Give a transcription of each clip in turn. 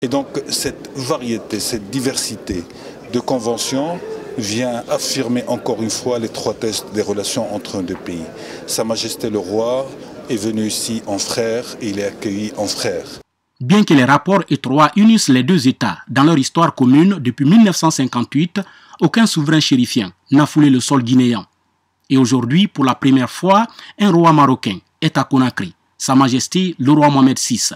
Et donc cette variété, cette diversité de conventions vient affirmer encore une fois l'étroitesse des relations entre deux pays. Sa Majesté le Roi est venu ici en frère et il est accueilli en frère. Bien que les rapports étroits unissent les deux États dans leur histoire commune depuis 1958, aucun souverain chérifien n'a foulé le sol guinéen. Et aujourd'hui, pour la première fois, un roi marocain est à Conakry, Sa Majesté le Roi Mohamed VI.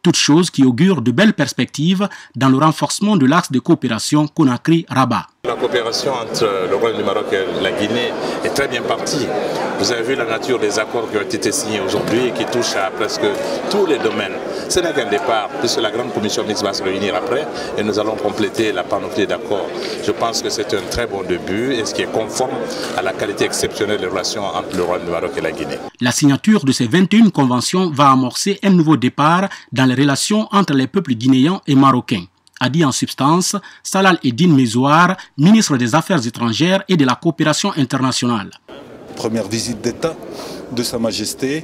Toutes choses qui augurent de belles perspectives dans le renforcement de l'axe de coopération Conakry-Rabat. La coopération entre le Royaume du Maroc et la Guinée est très bien partie. Vous avez vu la nature des accords qui ont été signés aujourd'hui et qui touchent à presque tous les domaines. Ce n'est qu'un départ, puisque la grande commission mixte va se réunir après et nous allons compléter la panoplie d'accords. Je pense que c'est un très bon début et ce qui est conforme à la qualité exceptionnelle des relations entre le Royaume du Maroc et la Guinée. La signature de ces 21 conventions va amorcer un nouveau départ dans les relations entre les peuples guinéens et marocains, a dit en substance Salah Eddine Mezouar, ministre des Affaires étrangères et de la coopération internationale. Première visite d'État de Sa Majesté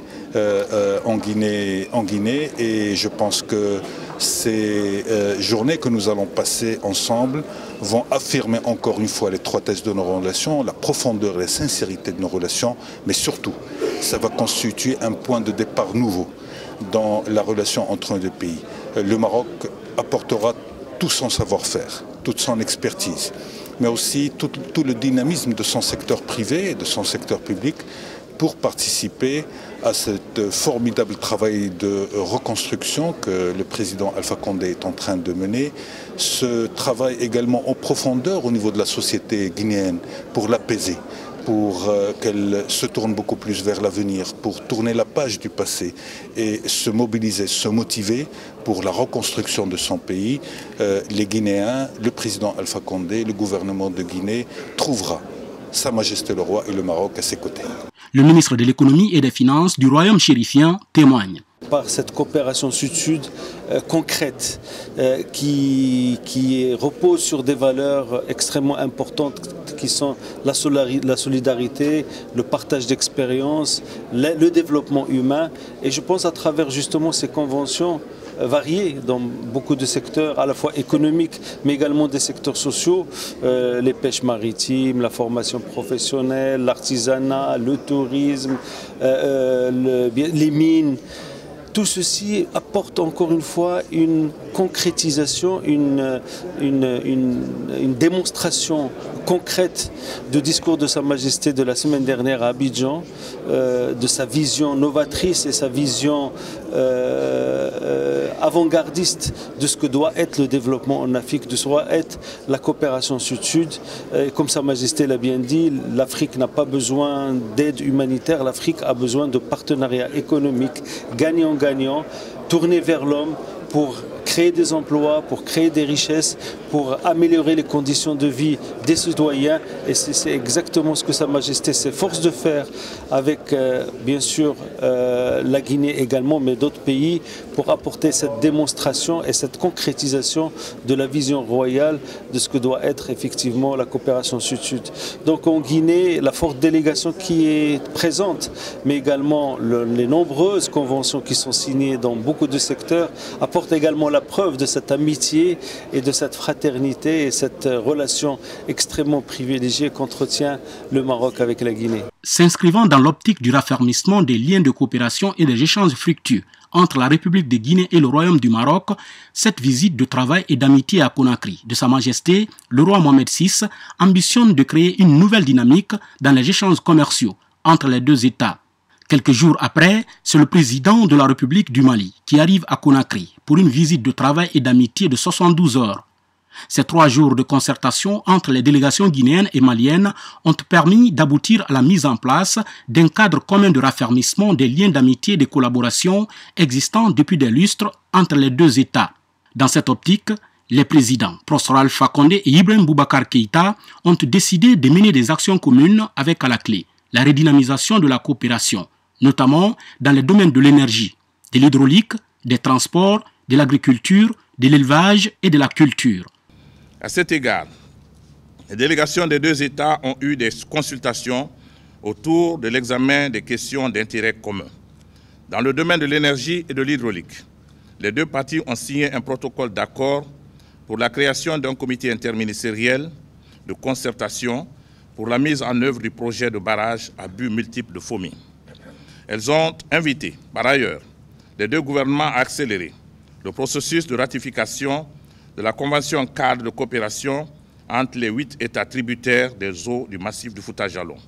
en Guinée et je pense que ces journées que nous allons passer ensemble vont affirmer encore une fois l'étroitesse de nos relations, la profondeur et la sincérité de nos relations, mais surtout, ça va constituer un point de départ nouveau dans la relation entre les deux pays. Le Maroc apportera tout son savoir-faire, toute son expertise, mais aussi tout le dynamisme de son secteur privé et de son secteur public pour participer à ce formidable travail de reconstruction que le président Alpha Condé est en train de mener. Ce travail également en profondeur au niveau de la société guinéenne pour l'apaiser, pour qu'elle se tourne beaucoup plus vers l'avenir, pour tourner la page du passé et se mobiliser, se motiver pour la reconstruction de son pays. Les Guinéens, le président Alpha Condé, le gouvernement de Guinée trouvera Sa Majesté le Roi et le Maroc à ses côtés. Le ministre de l'économie et des finances du royaume chérifien témoigne. Par cette coopération sud-sud concrète qui repose sur des valeurs extrêmement importantes qui sont la solidarité, le partage d'expériences, le développement humain. Et je pense à travers justement ces conventions variées dans beaucoup de secteurs, à la fois économiques, mais également des secteurs sociaux, les pêches maritimes, la formation professionnelle, l'artisanat, le tourisme, les mines. Tout ceci apporte encore une fois une concrétisation, une démonstration concrète du discours de Sa Majesté de la semaine dernière à Abidjan, de sa vision novatrice et sa vision avant-gardiste de ce que doit être le développement en Afrique, de ce que doit être la coopération sud-sud. Comme Sa Majesté l'a bien dit, l'Afrique n'a pas besoin d'aide humanitaire, l'Afrique a besoin de partenariats économiques gagnant-gagnant, tournés vers l'homme pour créer des emplois, pour créer des richesses, pour améliorer les conditions de vie des citoyens. Et c'est exactement ce que Sa Majesté s'efforce de faire avec, bien sûr, la Guinée également, mais d'autres pays, pour apporter cette démonstration et cette concrétisation de la vision royale de ce que doit être effectivement la coopération sud-sud. Donc en Guinée, la forte délégation qui est présente, mais également les nombreuses conventions qui sont signées dans beaucoup de secteurs, apportent également la preuve de cette amitié et de cette fraternité et cette relation extrêmement privilégiée qu'entretient le Maroc avec la Guinée. S'inscrivant dans l'optique du raffermissement des liens de coopération et des échanges fructueux entre la République de Guinée et le Royaume du Maroc, cette visite de travail et d'amitié à Conakry de Sa Majesté, le roi Mohamed VI, ambitionne de créer une nouvelle dynamique dans les échanges commerciaux entre les deux États. Quelques jours après, c'est le président de la République du Mali qui arrive à Conakry pour une visite de travail et d'amitié de 72 heures. Ces 3 jours de concertation entre les délégations guinéennes et maliennes ont permis d'aboutir à la mise en place d'un cadre commun de raffermissement des liens d'amitié et de collaboration existants depuis des lustres entre les deux États. Dans cette optique, les présidents Prosper Alpha Condé et Ibrahim Boubacar Keïta ont décidé de mener des actions communes avec à la clé la redynamisation de la coopération, notamment dans les domaines de l'énergie, de l'hydraulique, des transports, de l'agriculture, de l'élevage et de la culture. À cet égard, les délégations des deux États ont eu des consultations autour de l'examen des questions d'intérêt commun dans le domaine de l'énergie et de l'hydraulique, les deux parties ont signé un protocole d'accord pour la création d'un comité interministériel de concertation pour la mise en œuvre du projet de barrage à but multiple de Fomi. Elles ont invité, par ailleurs, les deux gouvernements à accélérer le processus de ratification de la Convention cadre de coopération entre les 8 États tributaires des eaux du massif du Fouta-Djallon.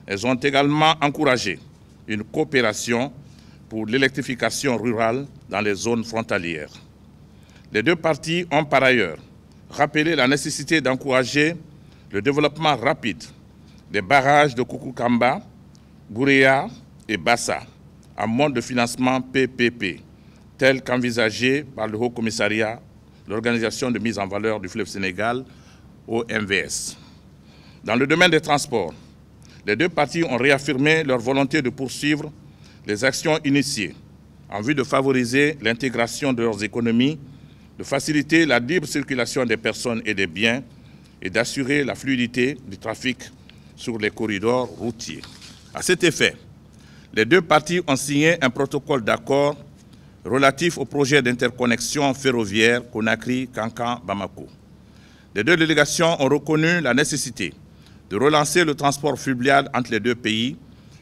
Elles ont également encouragé une coopération pour l'électrification rurale dans les zones frontalières. Les deux parties ont par ailleurs rappelé la nécessité d'encourager le développement rapide des barrages de Koukoukamba, Gouréa et Bassa en mode de financement PPP, tel qu'envisagé par le Haut Commissariat, l'Organisation de mise en valeur du fleuve Sénégal, OMVS. Dans le domaine des transports, les deux parties ont réaffirmé leur volonté de poursuivre les actions initiées en vue de favoriser l'intégration de leurs économies, de faciliter la libre circulation des personnes et des biens et d'assurer la fluidité du trafic sur les corridors routiers. À cet effet, les deux parties ont signé un protocole d'accord relatif au projet d'interconnexion ferroviaire Conakry-Kankan-Bamako. Les deux délégations ont reconnu la nécessité de relancer le transport fluvial entre les deux pays,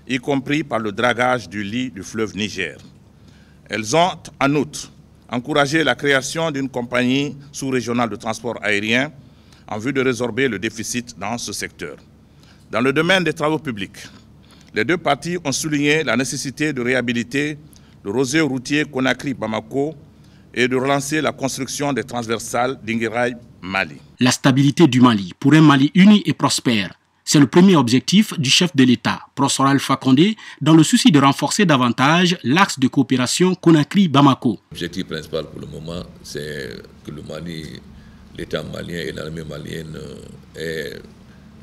y compris par le dragage du lit du fleuve Niger. Elles ont, en outre, encouragé la création d'une compagnie sous-régionale de transport aérien en vue de résorber le déficit dans ce secteur. Dans le domaine des travaux publics, les deux parties ont souligné la nécessité de réhabiliter le réseau routier Conakry-Bamako et de relancer la construction des transversales d'Inguiraï-Mali. La stabilité du Mali pour un Mali uni et prospère. C'est le premier objectif du chef de l'État, Professeur Alpha Condé, dans le souci de renforcer davantage l'axe de coopération Conakry-Bamako. L'objectif principal pour le moment, c'est que le Mali, l'État malien et l'armée malienne aient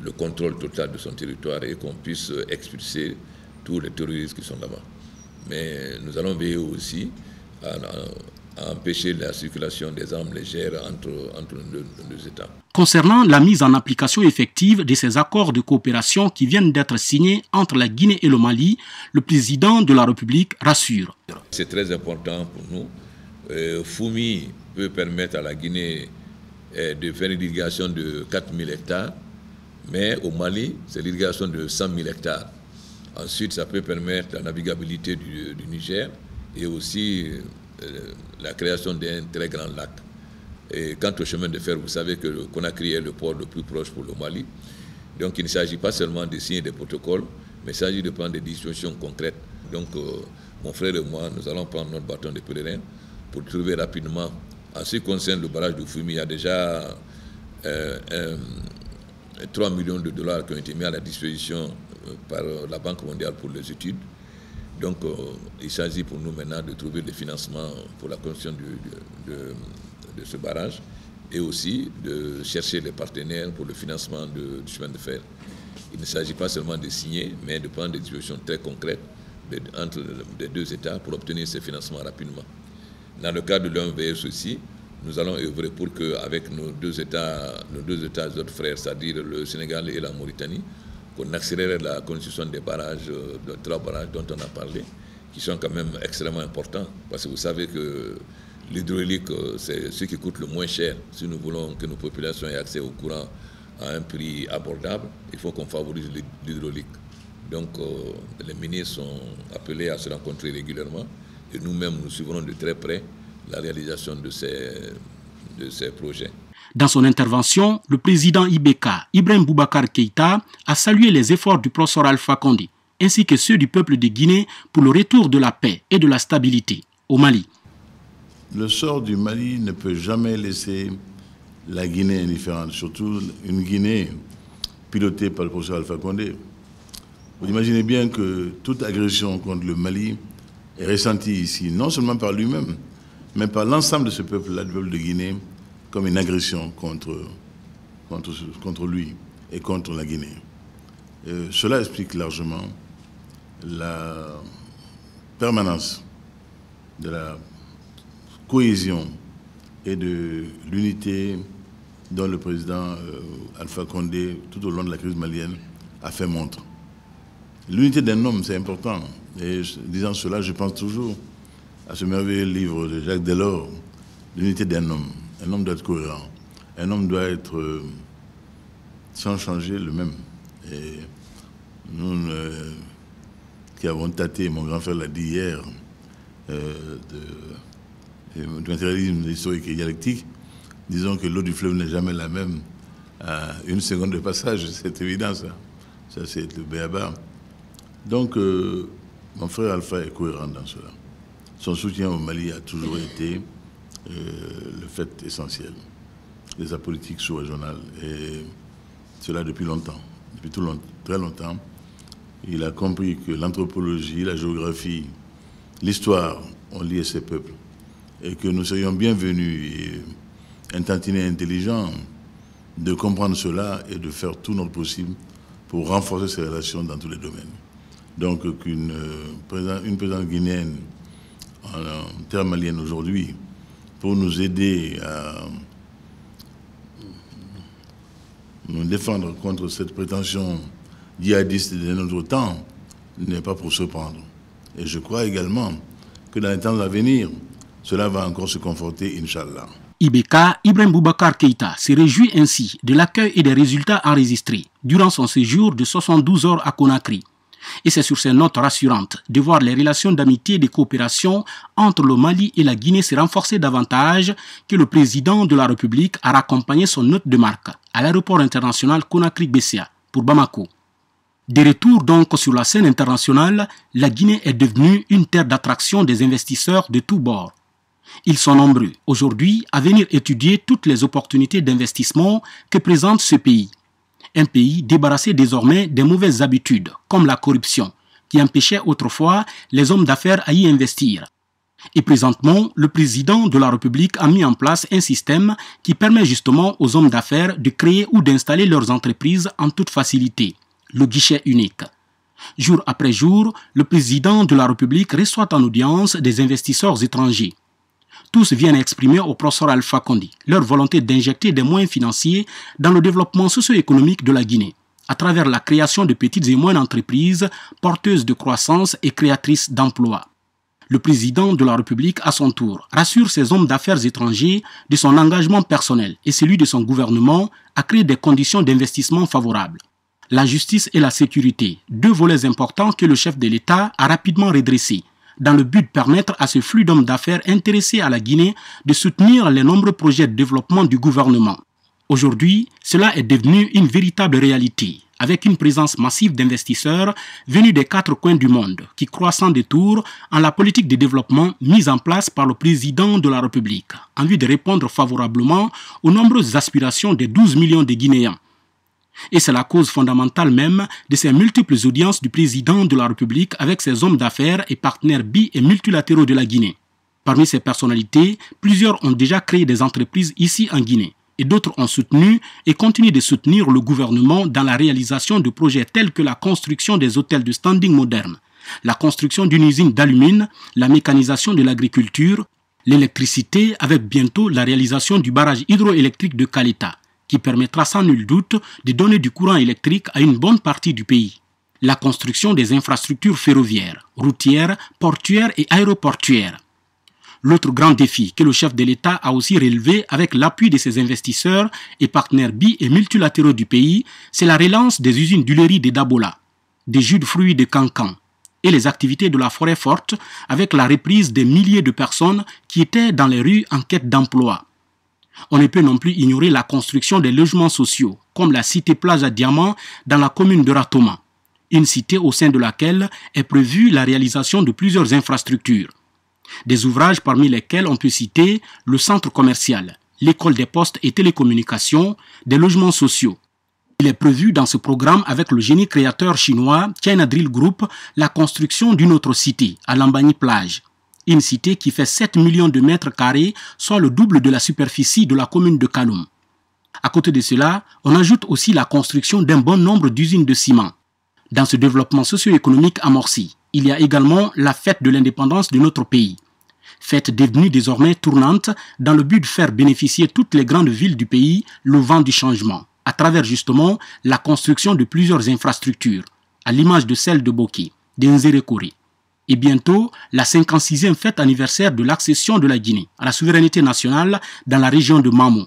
le contrôle total de son territoire et qu'on puisse expulser tous les terroristes qui sont là-bas. Mais nous allons veiller aussi à empêcher la circulation des armes légères entre nos deux États. Concernant la mise en application effective de ces accords de coopération qui viennent d'être signés entre la Guinée et le Mali, le président de la République rassure. C'est très important pour nous. Fomi peut permettre à la Guinée de faire une irrigation de 4000 hectares, mais au Mali, c'est l'irrigation de 100 000 hectares. Ensuite, ça peut permettre la navigabilité du Niger et aussi la création d'un très grand lac. Et quant au chemin de fer, vous savez que le Conakry est le port le plus proche pour le Mali. Donc il ne s'agit pas seulement de signer des protocoles, mais il s'agit de prendre des dispositions concrètes. Donc mon frère et moi, nous allons prendre notre bâton de pèlerin pour trouver rapidement. En ce qui concerne le barrage de Foumi, il y a déjà 3 millions de dollars qui ont été mis à la disposition par la Banque mondiale pour les études. Donc il s'agit pour nous maintenant de trouver des financements pour la construction de ce barrage et aussi de chercher les partenaires pour le financement du chemin de fer. Il ne s'agit pas seulement de signer, mais de prendre des dispositions très concrètes entre les deux États pour obtenir ces financements rapidement. Dans le cadre de l'OMVS aussi, nous allons œuvrer pour qu'avec nos deux États autres frères, c'est-à-dire le Sénégal et la Mauritanie, qu'on accélère la construction des barrages, de 3 barrages dont on a parlé, qui sont quand même extrêmement importants. Parce que vous savez que l'hydraulique, c'est ce qui coûte le moins cher. Si nous voulons que nos populations aient accès au courant à un prix abordable, il faut qu'on favorise l'hydraulique. Donc les ministres sont appelés à se rencontrer régulièrement et nous-mêmes nous suivrons de très près la réalisation de ces projets. Dans son intervention, le président IBK, Ibrahim Boubacar Keïta, a salué les efforts du professeur Alpha Condé, ainsi que ceux du peuple de Guinée pour le retour de la paix et de la stabilité au Mali. Le sort du Mali ne peut jamais laisser la Guinée indifférente, surtout une Guinée pilotée par le professeur Alpha Condé. Vous imaginez bien que toute agression contre le Mali est ressentie ici, non seulement par lui-même, mais par l'ensemble de ce peuple-là, le peuple de Guinée, comme une agression contre lui et contre la Guinée. Cela explique largement la permanence de la cohésion et de l'unité dont le président Alpha Condé, tout au long de la crise malienne, a fait montre. L'unité d'un homme, c'est important. Et disant cela, je pense toujours à ce merveilleux livre de Jacques Delors, l'unité d'un homme. Un homme doit être cohérent. Un homme doit être sans changer le même. Et nous qui avons tâté, mon grand frère l'a dit hier, du matérialisme historique et dialectique, disons que l'eau du fleuve n'est jamais la même à une seconde de passage, c'est évident ça. Ça c'est le béaba. Donc mon frère Alpha est cohérent dans cela. Son soutien au Mali a toujours été le fait essentiel de sa politique sous-régionale. Et cela depuis longtemps, très longtemps. Il a compris que l'anthropologie, la géographie, l'histoire ont lié ces peuples. Et que nous serions bienvenus et intantinés intelligents de comprendre cela et de faire tout notre possible pour renforcer ces relations dans tous les domaines. Donc qu'une présidente guinéenne en terre malienne aujourd'hui, pour nous aider à nous défendre contre cette prétention djihadiste de notre temps, n'est pas pour se prendre. Et je crois également que dans les temps à venir, cela va encore se conforter, Inch'Allah. IBK, Ibrahim Boubacar Keïta, se réjouit ainsi de l'accueil et des résultats enregistrés durant son séjour de 72 heures à Conakry. Et c'est sur ces notes rassurantes de voir les relations d'amitié et de coopération entre le Mali et la Guinée se renforcer davantage que le président de la République a raccompagné son hôte de marque à l'aéroport international Conakry-Bessia pour Bamako. De retour donc sur la scène internationale, la Guinée est devenue une terre d'attraction des investisseurs de tous bords. Ils sont nombreux aujourd'hui à venir étudier toutes les opportunités d'investissement que présente ce pays. Un pays débarrassé désormais des mauvaises habitudes, comme la corruption, qui empêchait autrefois les hommes d'affaires à y investir. Et présentement, le président de la République a mis en place un système qui permet justement aux hommes d'affaires de créer ou d'installer leurs entreprises en toute facilité, le guichet unique. Jour après jour, le président de la République reçoit en audience des investisseurs étrangers. Tous viennent exprimer au professeur Alpha Condé leur volonté d'injecter des moyens financiers dans le développement socio-économique de la Guinée, à travers la création de petites et moyennes entreprises porteuses de croissance et créatrices d'emplois. Le président de la République, à son tour, rassure ses hommes d'affaires étrangers de son engagement personnel et celui de son gouvernement à créer des conditions d'investissement favorables. La justice et la sécurité, deux volets importants que le chef de l'État a rapidement redressés, dans le but de permettre à ce flux d'hommes d'affaires intéressés à la Guinée de soutenir les nombreux projets de développement du gouvernement. Aujourd'hui, cela est devenu une véritable réalité, avec une présence massive d'investisseurs venus des 4 coins du monde, qui croient sans détour en la politique de développement mise en place par le président de la République, en vue de répondre favorablement aux nombreuses aspirations des 12 millions de Guinéens. Et c'est la cause fondamentale même de ces multiples audiences du président de la République avec ses hommes d'affaires et partenaires bi- et multilatéraux de la Guinée. Parmi ces personnalités, plusieurs ont déjà créé des entreprises ici en Guinée et d'autres ont soutenu et continuent de soutenir le gouvernement dans la réalisation de projets tels que la construction des hôtels de standing modernes, la construction d'une usine d'alumine, la mécanisation de l'agriculture, l'électricité avec bientôt la réalisation du barrage hydroélectrique de Kaleta, qui permettra sans nul doute de donner du courant électrique à une bonne partie du pays. La construction des infrastructures ferroviaires, routières, portuaires et aéroportuaires. L'autre grand défi que le chef de l'État a aussi relevé avec l'appui de ses investisseurs et partenaires bi- et multilatéraux du pays, c'est la relance des usines d'huilerie de Dabola, des jus de fruits de Cancan et les activités de la forêt forte avec la reprise des milliers de personnes qui étaient dans les rues en quête d'emploi. On ne peut non plus ignorer la construction des logements sociaux, comme la cité Plage à Diamant dans la commune de Ratoma, une cité au sein de laquelle est prévue la réalisation de plusieurs infrastructures. Des ouvrages parmi lesquels on peut citer le centre commercial, l'école des postes et télécommunications, des logements sociaux. Il est prévu dans ce programme avec le génie créateur chinois China Drill Group la construction d'une autre cité, à Lambani Plage. Une cité qui fait 7 millions de mètres carrés, soit le double de la superficie de la commune de Kaloum. À côté de cela, on ajoute aussi la construction d'un bon nombre d'usines de ciment. Dans ce développement socio-économique amorcé, il y a également la fête de l'indépendance de notre pays. Fête devenue désormais tournante dans le but de faire bénéficier toutes les grandes villes du pays le vent du changement, à travers justement la construction de plusieurs infrastructures, à l'image de celle de Boké, d'Nzerekore. Et bientôt, la 56e fête anniversaire de l'accession de la Guinée à la souveraineté nationale dans la région de Mamou.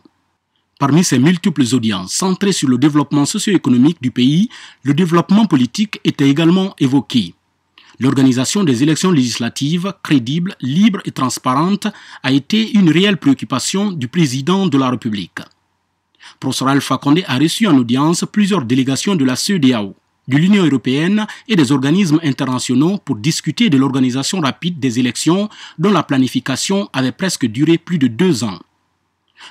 Parmi ces multiples audiences centrées sur le développement socio-économique du pays, le développement politique était également évoqué. L'organisation des élections législatives crédibles, libres et transparentes a été une réelle préoccupation du président de la République. Professeur Alpha Condé a reçu en audience plusieurs délégations de la CEDEAO, de l'Union européenne et des organismes internationaux pour discuter de l'organisation rapide des élections dont la planification avait presque duré plus de 2 ans.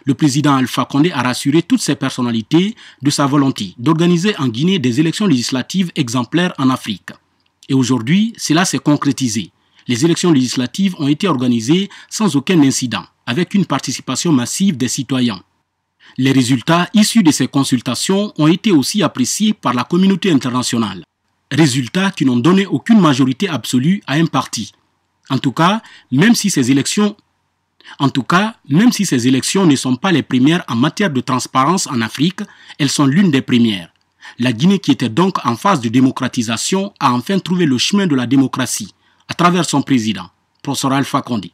Le président Alpha Condé a rassuré toutes ces personnalités de sa volonté d'organiser en Guinée des élections législatives exemplaires en Afrique. Et aujourd'hui, cela s'est concrétisé. Les élections législatives ont été organisées sans aucun incident, avec une participation massive des citoyens. Les résultats issus de ces consultations ont été aussi appréciés par la communauté internationale. Résultats qui n'ont donné aucune majorité absolue à un parti. En tout cas, même si ces élections ne sont pas les premières en matière de transparence en Afrique, elles sont l'une des premières. La Guinée, qui était donc en phase de démocratisation, a enfin trouvé le chemin de la démocratie à travers son président, professeur Alpha Condé.